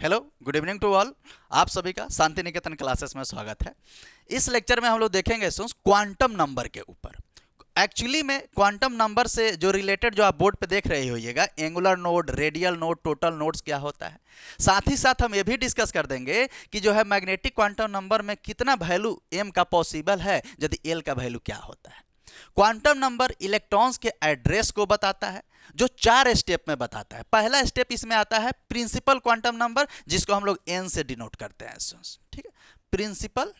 Hello, good evening to all. आप सभी का शांति निकेतन क्लासेस में स्वागत है। इस लेक्चर में हम लोग देखेंगे क्वांटम नंबर के ऊपर। एक्चुअली में क्वांटम नंबर से जो रिलेटेड जो आप बोर्ड पे देख रहे होइएगा, angular node, radial node, total nodes क्या होता है। साथ ही साथ हम ये भी डिस्कस कर देंगे कि जो है मैग्नेटिक क्वांटम नंबर में कितना वैल्यू एम का पॉसिबल है, यदि एल का वैल्यू क्या होता है। क्वांटम नंबर इलेक्ट्रॉन्स के एड्रेस को बताता है, जो 4 स्टेप में बताता है। पहला स्टेप इसमें आता है प्रिंसिपल क्वांटम नंबर, जिसको हम लोग एन से डिनोट करते हैं। ठीक है, प्रिंसिपल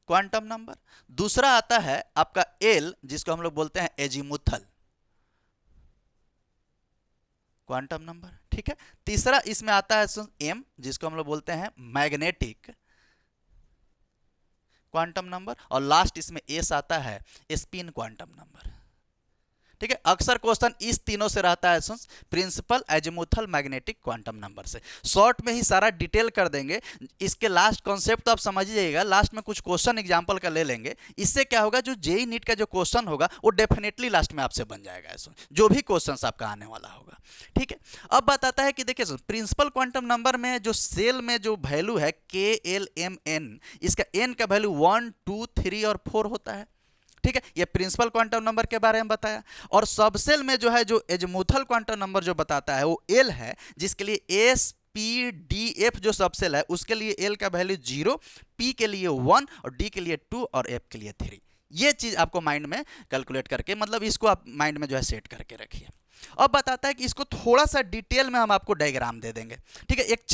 क्वांटम नंबर। दूसरा आता है आपका एल, जिसको हम लोग बोलते हैं एजीमुथल क्वांटम नंबर। ठीक है, तीसरा इसमें आता है एम, जिसको हम लोग बोलते हैं मैग्नेटिक क्वांटम नंबर। और लास्ट इसमें एस आता है स्पिन क्वांटम नंबर। ठीक है, अक्सर क्वेश्चन इस तीनों से रहता है, principal, azimuthal, magnetic, quantum number से। शॉर्ट में ही सारा डिटेल कर देंगे। इसके लास्ट कॉन्सेप्ट तो आप समझ जाइएगा, लास्ट में कुछ क्वेश्चन एग्जांपल का ले लेंगे। इससे क्या होगा, जो जेईई नीट का जो क्वेश्चन होगा वो डेफिनेटली लास्ट में आपसे बन जाएगा, जो भी क्वेश्चन आपका आने वाला होगा। ठीक है, अब बताता है कि देखिए प्रिंसिपल क्वांटम नंबर में जो सेल में जो वैल्यू है के एल एम एन, इसका एन का वैल्यू 1, 2, 3 और 4 होता है। ठीक है, ये प्रिंसिपल क्वांटम नंबर के बारे में बताया। और सबसेल में जो है, जो एजीमुथल क्वांटम नंबर जो बताता है वो एल है, जिसके लिए एस पी डी एफ जो सबसेल है उसके लिए एल का वैल्यू 0, पी के लिए 1 और डी के लिए 2 और एफ के लिए 3। ये चीज आपको माइंड में कैलकुलेट करके, मतलब इसको आप माइंड में जो है सेट करके रखिए। अब बताता है कि इसको थोड़ा सा डिटेल में हम आपको डायग्राम दे देंगे। ठीक है, एक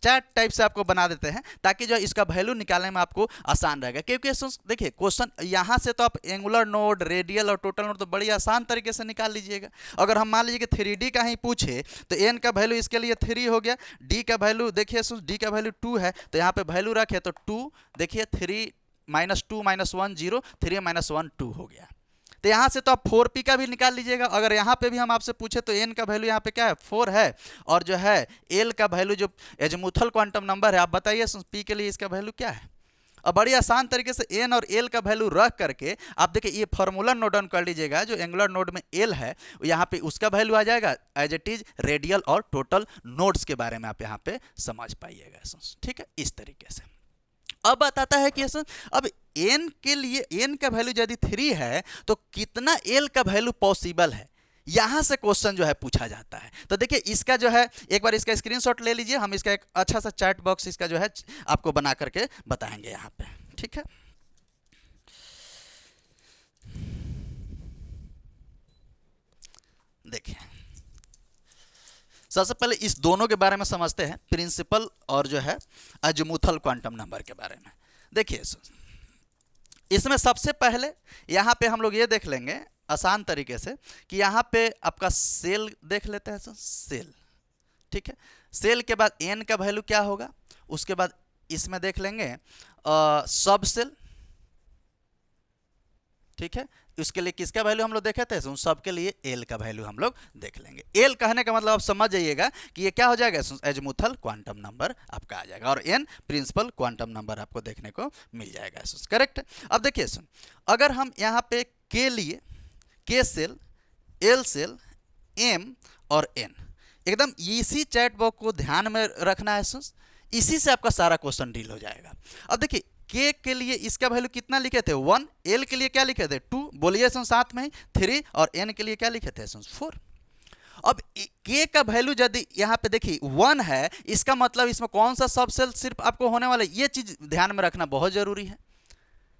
चैट टाइप से आपको बना देते हैं, ताकि जो इसका वैल्यू निकालने में आपको आसान रहेगा। क्योंकि देखिए क्वेश्चन यहाँ से तो आप एंगुलर नोड, रेडियल और टोटल नोड तो बड़ी आसान तरीके से निकाल लीजिएगा। अगर हम मान लीजिए कि 3D का ही पूछे तो एन का वैल्यू इसके लिए 3 हो गया, डी का वैल्यू देखिए, डी का वैल्यू 2 है, तो यहाँ पे वैल्यू रखे तो 2, देखिए 3 -2 -1 0, 3 -1 2 हो गया। तो यहाँ से तो आप 4p का भी निकाल लीजिएगा। अगर यहाँ पे भी हम आपसे पूछे तो n का वैल्यू यहाँ पे क्या है, 4 है, और जो है l का वैल्यू जो एजीमुथल क्वांटम नंबर है, आप बताइए p के लिए इसका वैल्यू क्या है। अब बड़ी आसान तरीके से n और l का वैल्यू रख करके आप देखिए ये फॉर्मूला नोट डाउन कर लीजिएगा। जो एंगुलर नोड में l है यहाँ पे उसका वैल्यू आ जाएगा एज इट इज रेडियल और टोटल नोड्स के बारे में आप यहाँ पे समझ पाइएगा। ठीक है, इस तरीके से। अब बताता है कि अब n के लिए n का वैल्यू यदि 3 है तो कितना l का वैल्यू पॉसिबल है, यहां से क्वेश्चन जो है पूछा जाता है। तो देखिए इसका जो है, एक बार इसका स्क्रीनशॉट ले लीजिए। हम इसका एक अच्छा सा चैट बॉक्स इसका जो है आपको बना करके बताएंगे यहाँ पे। ठीक है, देखिए सबसे पहले इस दोनों के बारे में समझते हैं, प्रिंसिपल और जो है एजीमुथल क्वांटम नंबर के बारे में। देखिए इसमें सबसे पहले यहाँ पे हम लोग ये देख लेंगे आसान तरीके से कि यहाँ पे आपका सेल देख लेते हैं, सेल। ठीक है, सेल के बाद एन का वैल्यू क्या होगा, उसके बाद इसमें देख लेंगे सब सेल। ठीक है, उसके लिए किसका वैल्यू हम लोग देखे थे, उन सब के लिए एल का वैल्यू हम लोग देख लेंगे। एल कहने का मतलब आप समझ जाइएगा कि ये क्या हो जाएगा, एजीमुथल क्वांटम नंबर आपका आ जाएगा, और एन प्रिंसिपल क्वांटम नंबर आपको देखने को मिल जाएगा। करेक्ट। अब देखिए अगर हम यहाँ पे के लिए के सेल, एल सेल, एम और एन, एकदम इसी चैट बॉक्स को ध्यान में रखना है। इसी से आपका सारा क्वेश्चन डील हो जाएगा। अब देखिए के लिए इसका वैल्यू कितना लिखे थे, 1, एल के लिए क्या लिखे थे, 2, बोलिए साथ में 3, और एन के लिए क्या लिखे थे, 4। अब के का वैल्यू यदि यहाँ पे देखिए 1 है, इसका मतलब इसमें कौन सा सबसेल सिर्फ आपको होने वाला है, ये चीज ध्यान में रखना बहुत जरूरी है।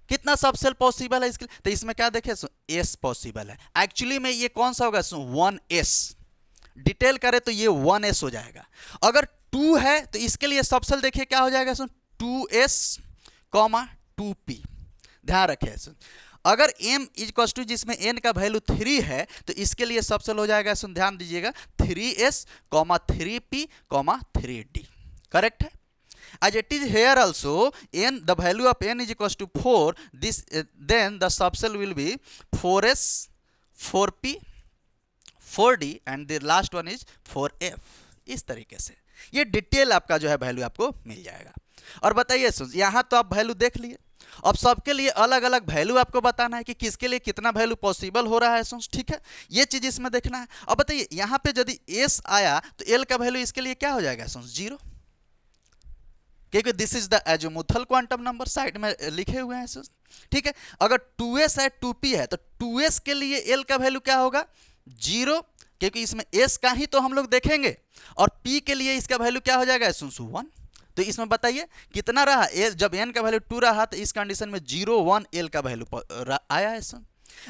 कितना सबसेल पॉसिबल है इसके लिए, तो इसमें क्या देखे, एस पॉसिबल है। एक्चुअली में ये कौन सा होगा, 1s। डिटेल करें तो ये 1s हो जाएगा। अगर 2 है तो इसके लिए सबसेल देखिए क्या हो जाएगा, 2s, 2p। ध्यान रखें, अगर m इक्वल टू जिसमें n का वैल्यू 3 है तो इसके लिए सबसेल हो जाएगा, ध्यान दीजिएगा, 3s, 3p, 3d। करेक्ट है। as it is here also, n the value of n is equals to 4, this then the subcell will be 4s, 4p, 4d and the last one is 4f। इस तरीके से ये detail आपका जो है value आपको मिल जाएगा। और बताइए यहाँ तो आप वैल्यू देख लिए, अब सबके लिए अलग अलग वैल्यू आपको बताना है कि किसके लिए कितना वैल्यू पॉसिबल हो रहा है। ठीक है, ये चीज इसमें देखना है। अब बताइए यहाँ पे यदि एस आया तो एल का वैल्यू इसके लिए क्या हो जाएगा, 0, क्योंकि this is the azimuthal quantum number, side में लिखे हुए हैं। ठीक है, अगर 2s है 2p है तो 2s के लिए एल का वैल्यू क्या होगा, 0, क्योंकि इसमें s का ही तो हम लोग देखेंगे, और p के लिए इसका वैल्यू क्या हो जाएगा, 1। तो इसमें बताइए कितना रहा, जब n का वैल्यू 2 रहा तो इस कंडीशन में 0 1 l का वैल्यू आया है।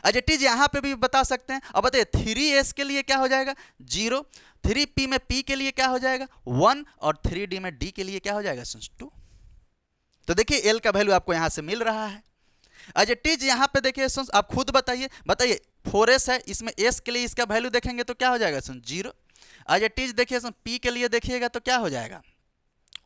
अच्छा टीज यहाँ पे भी बता सकते हैं। अब बताइए 3s के लिए क्या हो जाएगा, 0, 3p में p के लिए क्या हो जाएगा, 1, और 3d में d के लिए क्या हो जाएगा, 2। तो देखिए l का वैल्यू आपको यहाँ से मिल रहा है। अच्छा टीज यहाँ पे देखिए आप खुद बताइए 4s है, इसमें s के लिए इसका वैल्यू देखेंगे तो क्या हो जाएगा, 0। अच्छा टीज देखिए p के लिए देखिएगा तो क्या हो जाएगा,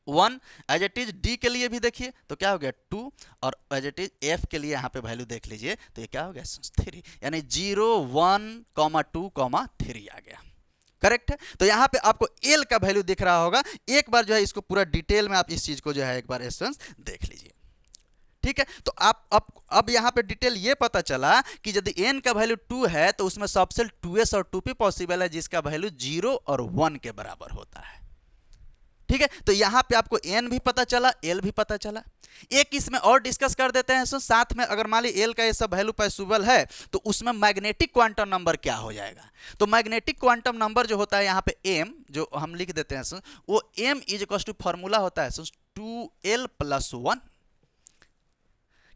1। एज इट इज डी के लिए भी देखिए तो क्या हो गया, 2, और एज इट इज एफ के लिए यहाँ पे वैल्यू देख लीजिए तो ये क्या हो गया, 3, यानी 0 1 2 3 आ गया। करेक्ट है। तो यहाँ पे आपको एल का वैल्यू दिख रहा होगा। एक बार जो है इसको पूरा डिटेल में आप इस चीज को जो है एक बार एसेंस देख लीजिए। ठीक है, तो आप अब यहाँ पे डिटेल ये पता चला कि यदि n का वैल्यू 2 है तो उसमें सबसे 2s और 2p पॉसिबल है जिसका वैल्यू 0 और 1 के बराबर होता है। ठीक है, तो यहां पे आपको n भी पता चला, l भी पता चला। एक इसमें और डिस्कस कर देते हैं साथ में। अगर मान ली l का ये सब वैल्यू पॉसिबल है तो उसमें मैग्नेटिक क्वांटम नंबर क्या हो जाएगा। तो मैग्नेटिक क्वांटम नंबर जो होता है यहाँ पे m जो हम लिख देते हैं वो m is equal to formula होता है 2l + 1।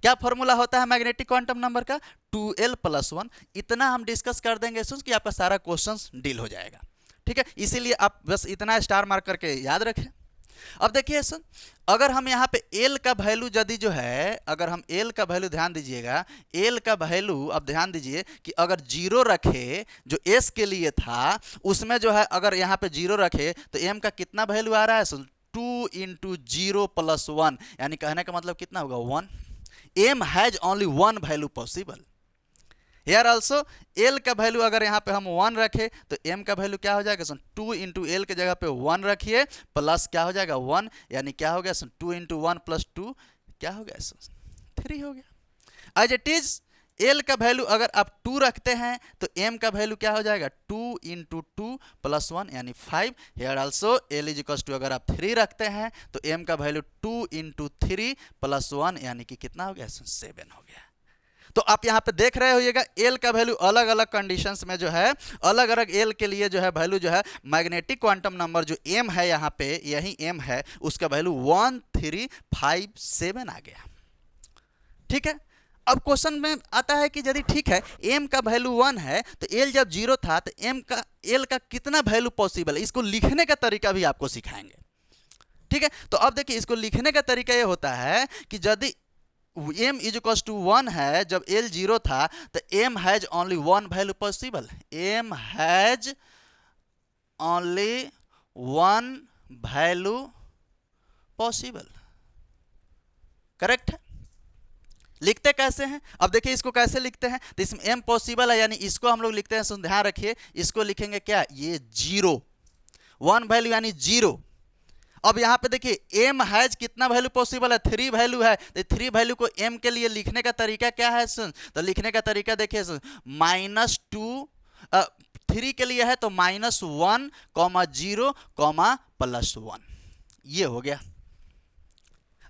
क्या फॉर्मूला होता है मैग्नेटिक क्वांटम नंबर का, 2l + 1। इतना हम डिस्कस कर देंगे कि आपका सारा क्वेश्चन डील हो जाएगा। ठीक है, इसीलिए आप बस इतना स्टार मार्क करके याद रखें। अब देखिए अगर हम यहाँ पे L का वैल्यू यदि जो है, अगर हम L का वैल्यू ध्यान दीजिएगा, L का वैल्यू अब ध्यान दीजिए कि अगर 0 रखे जो S के लिए था उसमें जो है अगर यहाँ पे 0 रखे तो M का कितना वैल्यू आ रहा है, 2 × 0 + 1, यानी कहने का मतलब कितना होगा, 1। M has only 1 value possible. Here also L का वैल्यू अगर यहाँ पे हम 1 रखे तो M का वैल्यू क्या हो जाएगा, 2 × L के जगह पे 1 रखिए प्लस क्या हो जाएगा 1, यानी क्या हो गया 2 × 1 + 2 क्या हो गया 3 हो गया। एज इट इज L का वैल्यू अगर आप 2 रखते हैं तो M का वैल्यू क्या हो जाएगा, 2 × 2 + 1 यानी 5। Here also L is equal to अगर आप 3 रखते हैं तो M का वैल्यू 2 × 3 + 1 यानी कि कितना हो गया, 7 हो गया। तो आप यहाँ पे देख रहे होइएगा L का वैल्यू अलग अलग कंडीशंस में जो है अलग अलग L के लिए जो है वैल्यू जो है मैग्नेटिक क्वांटम नंबर जो M है यहाँ पे यही M है उसका वैल्यू 1357 आ गया। ठीक है, अब क्वेश्चन में आता है कि यदि ठीक है M का वैल्यू 1 है तो L जब 0 था तो L का कितना वैल्यू पॉसिबल है, इसको लिखने का तरीका भी आपको सिखाएंगे। ठीक है, तो अब देखिए इसको लिखने का तरीका ये होता है कि यदि m इज इक्वल टू 1 है, जब L 0 था तो m has only 1 value possible, m has only 1 value possible. Correct है। लिखते कैसे हैं, अब देखिए इसको कैसे लिखते हैं, तो इसमें m पॉसिबल है यानी इसको हम लोग लिखते हैं, ध्यान रखिए इसको लिखेंगे क्या, ये 0, 1 वैल्यू यानी 0। अब यहाँ पे देखिए m हैज कितना वैल्यू पॉसिबल है, 3 वैल्यू है, तो 3 वैल्यू को m के लिए लिखने का तरीका क्या है, तो लिखने का तरीका देखिए -2 3 के लिए है तो -1, 0, +1 ये हो गया।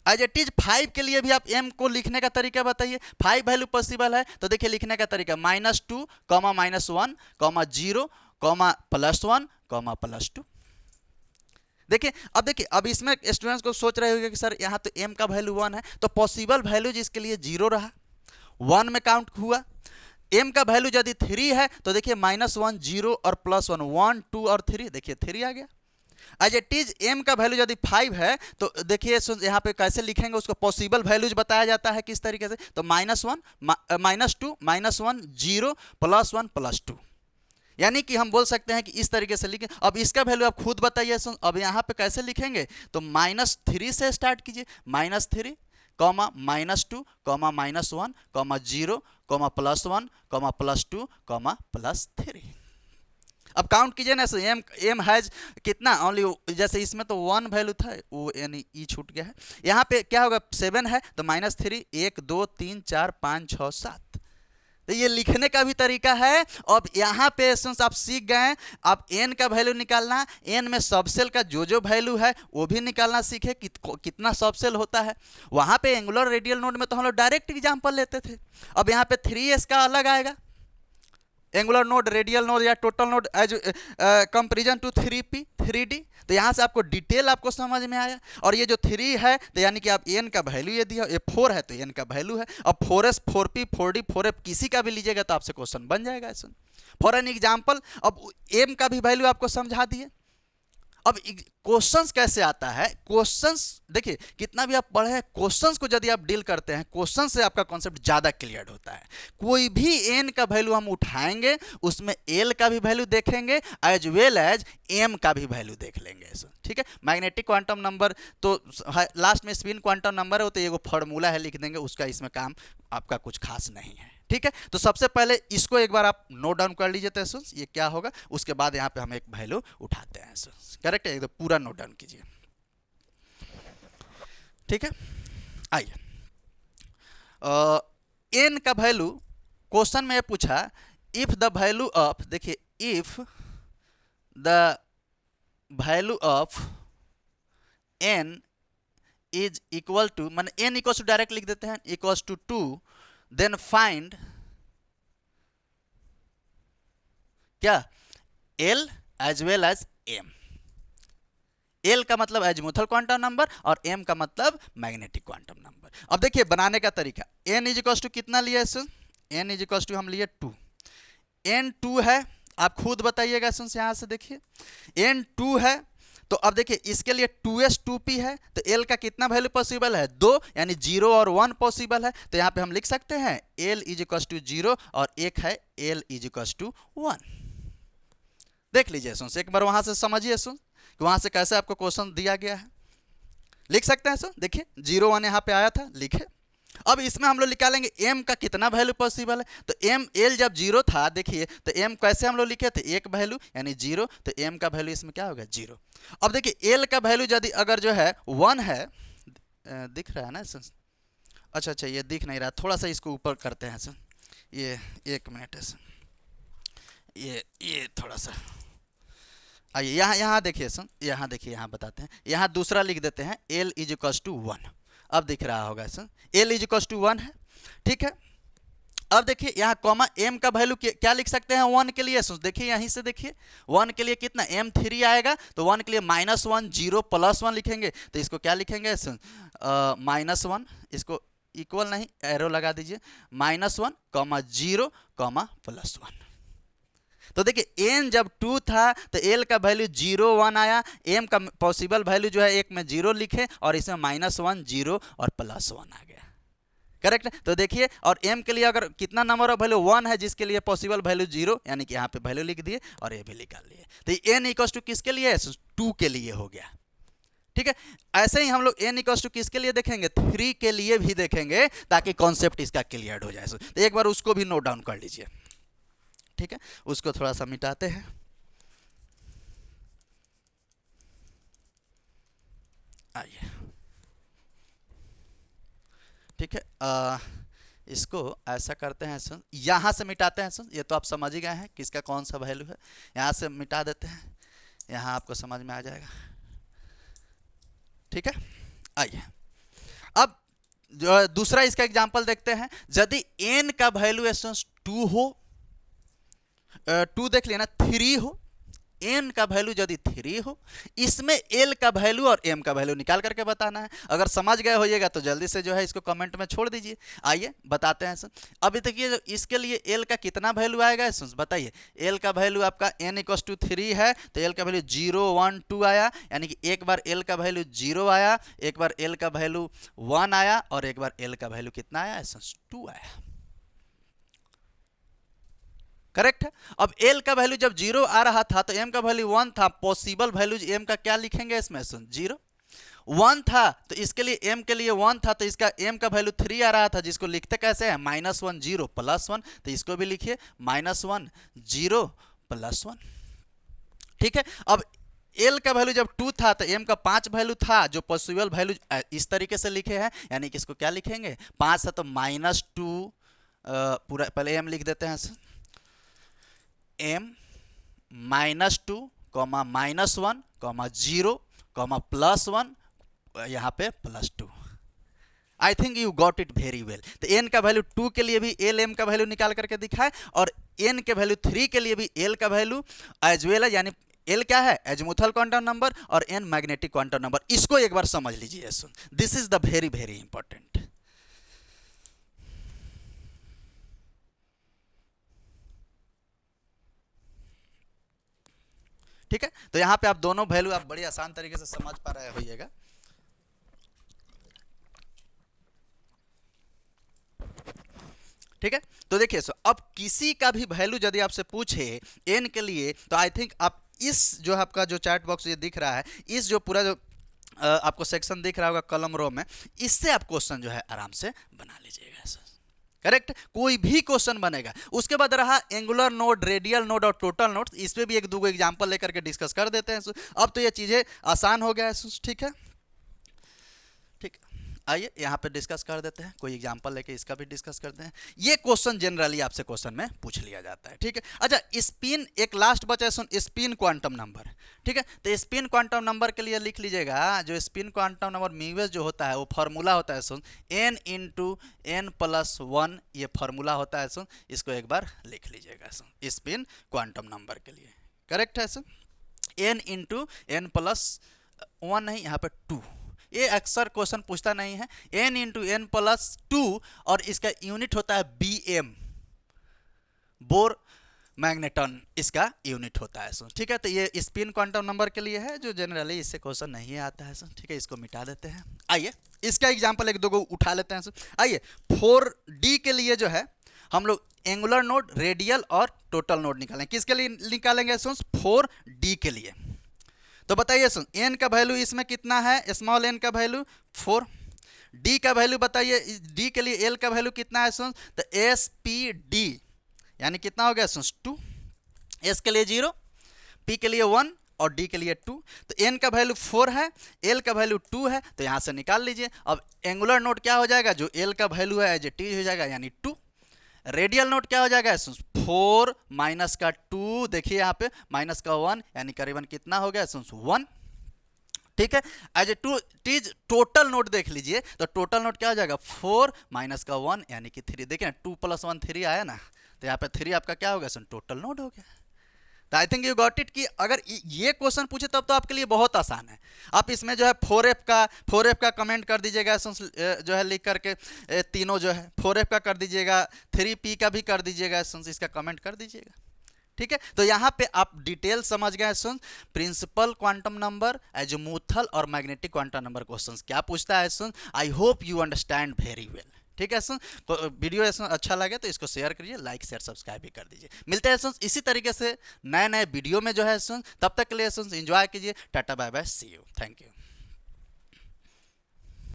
एज इट इज 5 के लिए भी आप m को लिखने का तरीका बताइए, 5 वैल्यू पॉसिबल है तो देखिए लिखने का तरीका -2, -1, 0, +1, +2। देखिए अब इसमें स्टूडेंट्स को सोच रहे होंगे कि सर यहाँ तो m का वैल्यू 1 है तो पॉसिबल वैल्यू जिसके लिए 0 रहा 1 में काउंट हुआ, m का वैल्यू यदि 3 है तो देखिए -1, 0 और +1, 1, 2 और 3, देखिए 3 आ गया। एज इट इज m का वैल्यू यदि 5 है तो देखिए यहाँ पे कैसे लिखेंगे उसको, पॉसिबल वैल्यूज बताया जाता है किस तरीके से, तो -1, -2, -1, 0, +1, +2, यानी कि हम बोल सकते हैं कि इस तरीके से लिखें। अब इसका वैल्यू आप खुद बताइए, अब यहाँ पे कैसे लिखेंगे, तो -3 से स्टार्ट कीजिए, -3, -2, -1, -0, +1, +2, +3। अब काउंट कीजिए ना, एम एम हैज कितना ओनली, जैसे इसमें तो 1 वैल्यू था वो यानी ई छूट गया है। यहाँ पे क्या होगा 7 है तो -3, 1 2 3 4 5 6 7। तो ये लिखने का भी तरीका है। अब यहाँ पे आप सीख गए, आप एन का वैल्यू निकालना, एन में सबसेल का जो वैल्यू है वो भी निकालना सीखे, कितना सबसेल होता है। वहाँ पे एंगुलर रेडियल नोड में तो हम लोग डायरेक्ट एग्जाम्पल लेते थे। अब यहाँ पे 3s का अलग आएगा, एंगुलर नोड, रेडियल नोड या total node as comparison to 3p 3d। तो यहाँ से आपको डिटेल आपको समझ में आया। और ये जो 3 है तो यानी कि आप एन का वैल्यू ये दिया, ये 4 है तो एन का वैल्यू है। अब 4s 4p 4d 4f किसी का भी लीजिएगा तो आपसे क्वेश्चन बन जाएगा ऐसा। फॉर एन एग्जाम्पल अब एम का भी वैल्यू आपको समझा दिए। अब क्वेश्चंस कैसे आता है, क्वेश्चंस देखिए कितना भी आप पढ़े हैं, क्वेश्चंस को यदि आप डील करते हैं, क्वेश्चन से आपका कॉन्सेप्ट ज़्यादा क्लियर होता है। कोई भी एन का वैल्यू हम उठाएंगे उसमें एल का भी वैल्यू देखेंगे एज वेल एज एम का भी वैल्यू देख लेंगे, ठीक है। मैग्नेटिक क्वांटम नंबर तो लास्ट में स्पिन क्वांटम नंबर है, तो ये वो फॉर्मूला है लिख देंगे, उसका इसमें काम आपका कुछ खास नहीं है, ठीक है। तो सबसे पहले इसको एक बार आप नोट डाउन कर लीजिए तो ये क्या होगा, उसके बाद यहाँ पे हम एक वैल्यू उठाते हैं। करेक्ट है, एकदम पूरा नोट डाउन कीजिए, ठीक है। आइए एन का वैल्यू क्वेश्चन में पूछा, इफ द वैल्यू ऑफ, देखिए if the value of n is equal to, मान एन इक्वल टू डायरेक्ट लिख देते हैं, इक्वल टू 2, देन फाइंड क्या l as well as m. L का मतलब एजीमुथल क्वांटम नंबर और एम का मतलब मैग्नेटिक क्वांटम नंबर। अब देखिए बनाने का तरीका, एन इज इक्वल टू कितना लिए, एन इज इक्वल टू हम लिए 2, एन 2 है, आप खुद बताइएगा। यहाँ से देखिए एन 2 है तो अब देखिए इसके लिए 2s 2p है, तो एल का कितना वैल्यू पॉसिबल है, 2, यानी 0 और 1 पॉसिबल है। तो यहाँ पे हम लिख सकते हैं एल इज इक्वल टू 0 और एक है एल इज इक्वल टू 1। देख लीजिए एक बार वहां से समझिए कि वहां से कैसे आपको क्वेश्चन दिया गया है, लिख सकते हैं। देखिए 0 1 यहाँ पे आया था, लिखे। अब इसमें हम लोग निकालेंगे एम का कितना वैल्यू पॉसिबल है, तो एम एल जब 0 था देखिए, तो एम कैसे हम लोग लिखे थे, एक वैल्यू यानी 0, तो एम का वैल्यू इसमें क्या होगा 0। अब देखिए एल का वैल्यू यदि अगर जो है 1 है, दिख रहा है ना अच्छा अच्छा ये दिख नहीं रहा, थोड़ा सा इसको ऊपर करते हैं ये 1 मिनट है ये थोड़ा सा, आइए यहाँ देखिए यहाँ देखिए, यहाँ बताते हैं, यहाँ दूसरा लिख देते हैं एल इज इक्वल टू 1। अब दिख रहा होगा एल इज इक्वल टू 1 है, ठीक है। अब देखिए यहाँ कॉमा एम का वैल्यू क्या लिख सकते हैं 1 के लिए, देखिए यहीं से देखिए 1 के लिए कितना m3 आएगा, तो 1 के लिए -1 0 +1 लिखेंगे, तो इसको क्या लिखेंगे -1, इसको इक्वल नहीं एरो लगा दीजिए, -1 0 +1। तो देखिए एन जब 2 था तो एल का वैल्यू 0 1 आया, एम का पॉसिबल वैल्यू जो है एक में 0 लिखे और इसमें -1 0 और +1 आ गया, करेक्ट है। तो देखिए और एम के लिए अगर कितना नंबर ऑफ वैल्यू 1 है, जिसके लिए पॉसिबल वैल्यू 0, यानी कि यहाँ पे वैल्यू लिख दिए और ये भी निकाल लिए। तो एन इक्वल टू किसके लिए, 2 के लिए हो गया, ठीक है। ऐसे ही हम लोग एन इक्वल टू किसके लिए देखेंगे, 3 के लिए भी देखेंगे, ताकि कॉन्सेप्ट इसका क्लियर हो जाए। तो एक बार उसको भी नोट डाउन कर लीजिए, ठीक है। उसको थोड़ा सा मिटाते हैं, आइए, ठीक है। इसको ऐसा करते हैं यहाँ से मिटाते हैं ये तो आप समझ ही गए हैं किसका कौन सा वैल्यू है, यहाँ से मिटा देते हैं, यहाँ आपको समझ में आ जाएगा, ठीक है। आइए अब जो दूसरा इसका एग्जांपल देखते हैं, यदि n का वैल्यू 2 हो, 2 देख लेना, 3 हो, n का वैल्यू यदि 3 हो, इसमें l का वैल्यू और m का वैल्यू निकाल करके बताना है। अगर समझ गए होइएगा तो जल्दी से जो है इसको कमेंट में छोड़ दीजिए। आइए बताते हैं अभी तक ये इसके लिए l का कितना वैल्यू आएगा बताइए। l का वैल्यू आपका n इक्वल टू 3 है, तो l का वैल्यू 0 1 2 आया, यानी कि एक बार l का वैल्यू 0 आया, एक बार l का वैल्यू 1 आया और एक बार l का वैल्यू कितना आया, 2 आया, करेक्ट है। अब l का वैल्यू जब 0 आ रहा था तो m का वैल्यू 1 था, पॉसिबल वैल्यू m का क्या लिखेंगे इसमें, 0 1 था, तो इसके लिए m के लिए 1 था, तो इसका m का वैल्यू 3 आ रहा था, जिसको लिखते कैसे हैं, -1 0 +1, तो इसको भी लिखिए -1 0 +1, ठीक है। अब एल का वैल्यू जब 2 था तो एम का 5 वैल्यू था, जो पॉसिबल वैल्यू इस तरीके से लिखे हैं, यानी कि इसको क्या लिखेंगे, 5 था तो -2, पूरा पहले एम लिख देते हैं, एम -2 कॉमा -1 कॉमा 0 कॉमा +1, यहाँ पे +2। I think you got it very well. तो एन का वैल्यू 2 के लिए भी एल एम का वैल्यू निकाल करके दिखाए, और एन के वैल्यू 3 के लिए भी एल का वैल्यू एज वेल है, यानी एल क्या है, एजमुथल क्वांटम नंबर, और एन मैग्नेटिक क्वांटम नंबर। इसको एक बार समझ लीजिए, this is the very very important. ठीक है, तो यहां पे आप दोनों वैल्यू आप बड़ी आसान तरीके से समझ पा रहे होइएगा। ठीक है, तो देखिए अब किसी का भी वैल्यू यदि आपसे पूछे एन के लिए, तो आई थिंक आप इस जो आपका जो चैट बॉक्स ये दिख रहा है, इस जो पूरा जो आपको सेक्शन दिख रहा होगा कलम रो में, इससे आप क्वेश्चन जो है आराम से बना लीजिएगा सर। करेक्ट, कोई भी क्वेश्चन बनेगा। उसके बाद रहा एंगुलर नोड, रेडियल नोड और टोटल नोड, इस पे भी एक दो एग्जांपल लेकर के डिस्कस कर देते हैं। अब तो ये चीजें आसान हो गया है। ठीक है, ठीक, आइए यहाँ पे डिस्कस कर देते हैं, कोई एग्जांपल लेके इसका भी डिस्कस करते हैं। ये क्वेश्चन जनरली आपसे क्वेश्चन में पूछ लिया जाता है। ठीक है, अच्छा स्पिन, एक लास्ट बचा सुन, स्पिन क्वांटम नंबर। ठीक है, तो स्पिन क्वांटम नंबर के लिए लिख लीजिएगा, जो स्पिन क्वांटम नंबर म्यूएस जो होता है वो फार्मूला होता है सुन n × n+1, ये फार्मूला होता है सुन, इसको एक बार लिख लीजिएगा सुन, स्पिन क्वांटम नंबर के लिए। करेक्ट है सुन, n × n+1 नहीं, यहाँ पे 2, ये अक्सर क्वेश्चन पूछता नहीं है, n × n+2, और इसका यूनिट होता है bm, बोर मैग्नेटन इसका यूनिट होता है। ठीक है, तो ये स्पिन क्वांटम नंबर के लिए है, जो जनरली इससे क्वेश्चन नहीं आता है। ठीक है, इसको मिटा देते हैं। आइए इसका एग्जांपल एक दो को उठा लेते हैं। आइए 4D के लिए जो है हम लोग एंगुलर नोड, रेडियल और टोटल नोड निकालेंगे। किसके लिए निकालेंगे? 4D के लिए। तो बताइए सुन, n का वैल्यू इसमें कितना है, स्मॉल n का वैल्यू 4, d का वैल्यू बताइए, d के लिए l का वैल्यू कितना है सुन, तो SPD यानी कितना हो गया सुन 2, s के लिए 0, p के लिए 1 और d के लिए 2। तो n का वैल्यू 4 है, l का वैल्यू 2 है, तो यहाँ से निकाल लीजिए। अब एंगुलर नोड क्या हो जाएगा, जो l का वैल्यू है एज इट इज हो जाएगा, यानी 2। रेडियल नोट क्या हो जाएगा, 4 माइनस का 2, देखिए यहाँ पे माइनस का 1, यानी करीबन कितना हो गया 1। ठीक है, एज ए टोटल नोट देख लीजिए, तो टोटल नोट क्या हो जाएगा 4 माइनस का 1 यानी कि 3। देखिए ना 2 + 1 3 आया ना, तो यहाँ पे 3 आपका क्या हो गया टोटल नोट हो गया। तो I think you got it, कि अगर ये क्वेश्चन पूछे तब तो आपके लिए बहुत आसान है। आप इसमें जो है 4F का कमेंट कर दीजिएगा जो है लिख करके, तीनों जो है 4F का कर दीजिएगा, 3P का भी कर दीजिएगा, इसका कमेंट कर दीजिएगा। ठीक है, तो यहाँ पे आप डिटेल समझ गए सुन, प्रिंसिपल क्वांटम नंबर, एजीमुथल और मैग्नेटिक क्वांटम नंबर क्वेश्चंस क्या पूछता है सुन। I hope you understand very well. ठीक है सुन, वीडियो अच्छा लगे तो इसको शेयर करिए, लाइक शेयर सब्सक्राइब भी कर दीजिए। मिलते हैं सुन इसी तरीके से नए नए वीडियो में जो है सुन, तब तक के लिए सुन एंजॉय कीजिए। Tata bye bye, see you, thank you.